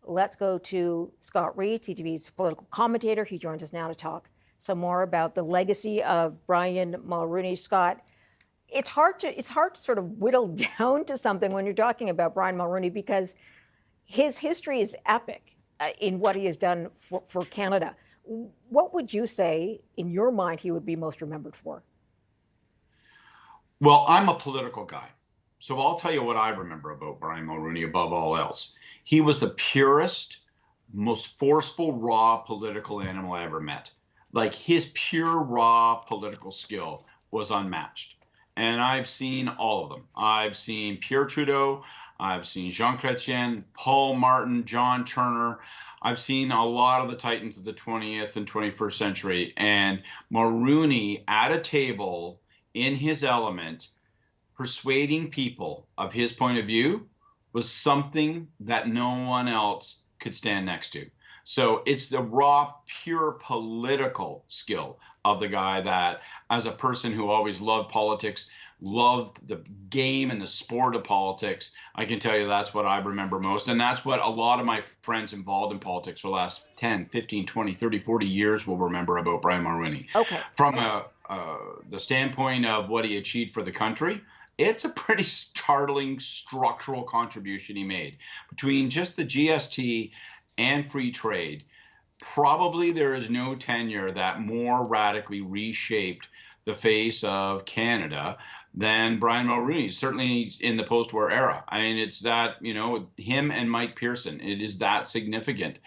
let's go to Scott Reid, CTV's political commentator. He joins us now to talk some more about the legacy of Brian Mulroney. Scott, it's hard to sort of whittle down to something when you're talking about Brian Mulroney, because his history is epic in what he has done for Canada. What would you say, in your mind, he would be most remembered for? Well, I'm a political guy, so I'll tell you what I remember about Brian Mulroney above all else. He was the purest, most forceful, raw political animal I ever met. Like, his pure, raw political skill was unmatched. And I've seen all of them. I've seen Pierre Trudeau, I've seen Jean Chrétien, Paul Martin, John Turner. I've seen a lot of the titans of the 20th and 21st century. And Mulroney at a table in his element, persuading people of his point of view, was something that no one else could stand next to. So it's the raw, pure political skill of the guy that, as a person who always loved politics, loved the game and the sport of politics, I can tell you that's what I remember most. And that's what a lot of my friends involved in politics for the last 10, 15, 20, 30, 40 years will remember about Brian Mulroney. Okay. From the standpoint of what he achieved for the country, it's a pretty startling structural contribution he made. Between just the GST and free trade, probably there is no tenure that more radically reshaped the face of Canada than Brian Mulroney, certainly in the post-war era. I mean, it's that, him and Mike Pearson, it is that significant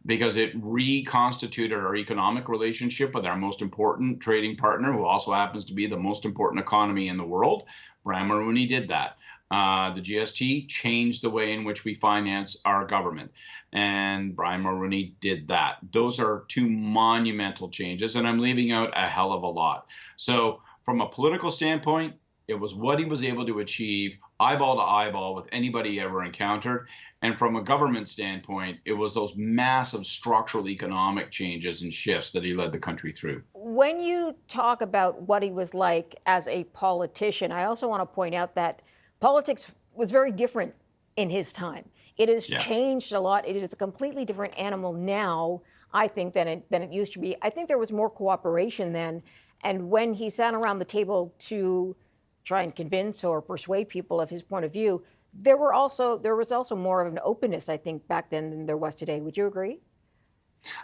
because it reconstituted our economic relationship with our most important trading partner, who also happens to be the most important economy in the world. Brian Mulroney did that. The GST changed the way in which we finance our government, and Brian Mulroney did that. Those are two monumental changes, and I'm leaving out a hell of a lot. So from a political standpoint, it was what he was able to achieve eyeball to eyeball with anybody he ever encountered. And from a government standpoint, it was those massive structural economic changes and shifts that he led the country through. When you talk about what he was like as a politician, I also want to point out that politics was very different in his time. It has changed a lot. It is a completely different animal now, I think, than it used to be. I think there was more cooperation then. And when he sat around the table to try and convince or persuade people of his point of view, there was also more of an openness, I think, back then than there was today. Would you agree?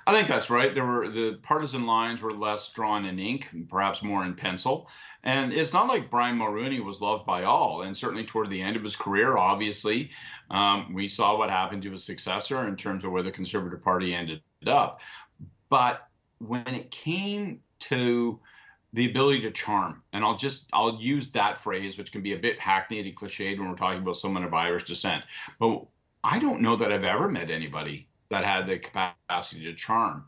I think that's right. The partisan lines were less drawn in ink, perhaps more in pencil. And it's not like Brian Mulroney was loved by all. And certainly toward the end of his career, obviously, we saw what happened to his successor in terms of where the Conservative Party ended up. But when it came to the ability to charm, and I'll use that phrase, which can be a bit hackneyed and cliched when we're talking about someone of Irish descent. But I don't know that I've ever met anybody that had the capacity to charm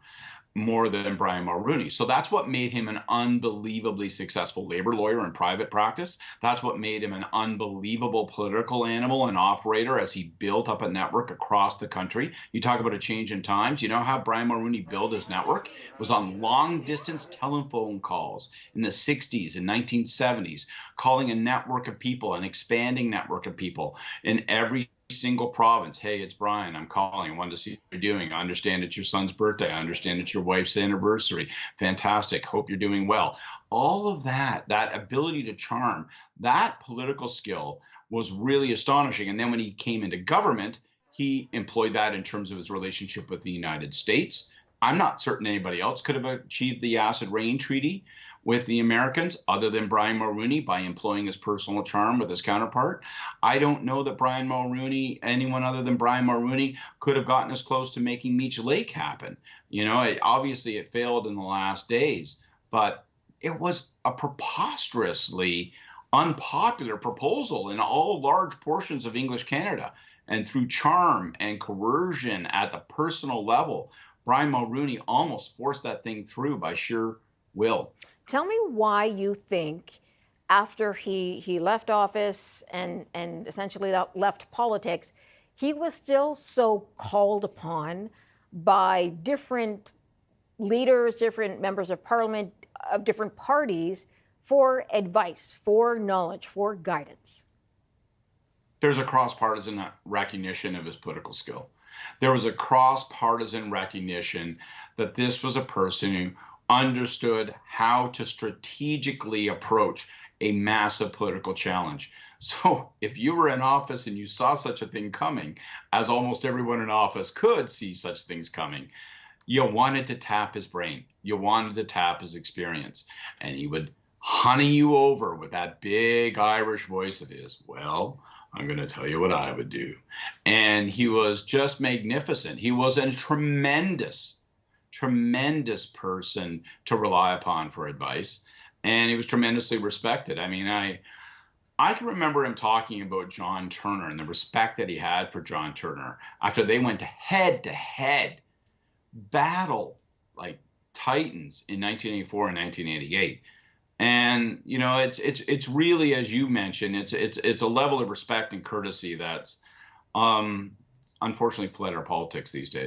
more than Brian Mulroney. So that's what made him an unbelievably successful labor lawyer in private practice. That's what made him an unbelievable political animal and operator as he built up a network across the country. You talk about a change in times. You know how Brian Mulroney built his network? It was on long-distance telephone calls in the 60s and 1970s, calling a network of people, an expanding network of people in every single province. Hey, it's Brian. I'm calling. I wanted to see what you're doing. I understand it's your son's birthday. I understand it's your wife's anniversary. Fantastic. Hope you're doing well. All of that ability to charm, that political skill was really astonishing. And then when he came into government, he employed that in terms of his relationship with the United States. I'm not certain anybody else could have achieved the Acid Rain Treaty with the Americans other than Brian Mulroney by employing his personal charm with his counterpart. I don't know that anyone other than Brian Mulroney could have gotten as close to making Meech Lake happen. Obviously it failed in the last days, but it was a preposterously unpopular proposal in all large portions of English Canada. And through charm and coercion at the personal level, Brian Mulroney almost forced that thing through by sheer will. Tell me why you think after he left office and essentially left politics, he was still so called upon by different leaders, different members of parliament of different parties for advice, for knowledge, for guidance. There's a cross-partisan recognition of his political skill. There was a cross-partisan recognition that this was a person who understood how to strategically approach a massive political challenge. So if you were in office and you saw such a thing coming, as almost everyone in office could see such things coming, you wanted to tap his brain. You wanted to tap his experience. And he would honey you over with that big Irish voice of his. Well, I'm going to tell you what I would do. And he was just magnificent. He was a tremendous person to rely upon for advice. And he was tremendously respected. I mean, I can remember him talking about John Turner and the respect that he had for John Turner after they went to head battle like titans in 1984 and 1988. And it's really, as you mentioned, it's a level of respect and courtesy that's unfortunately fled our politics these days.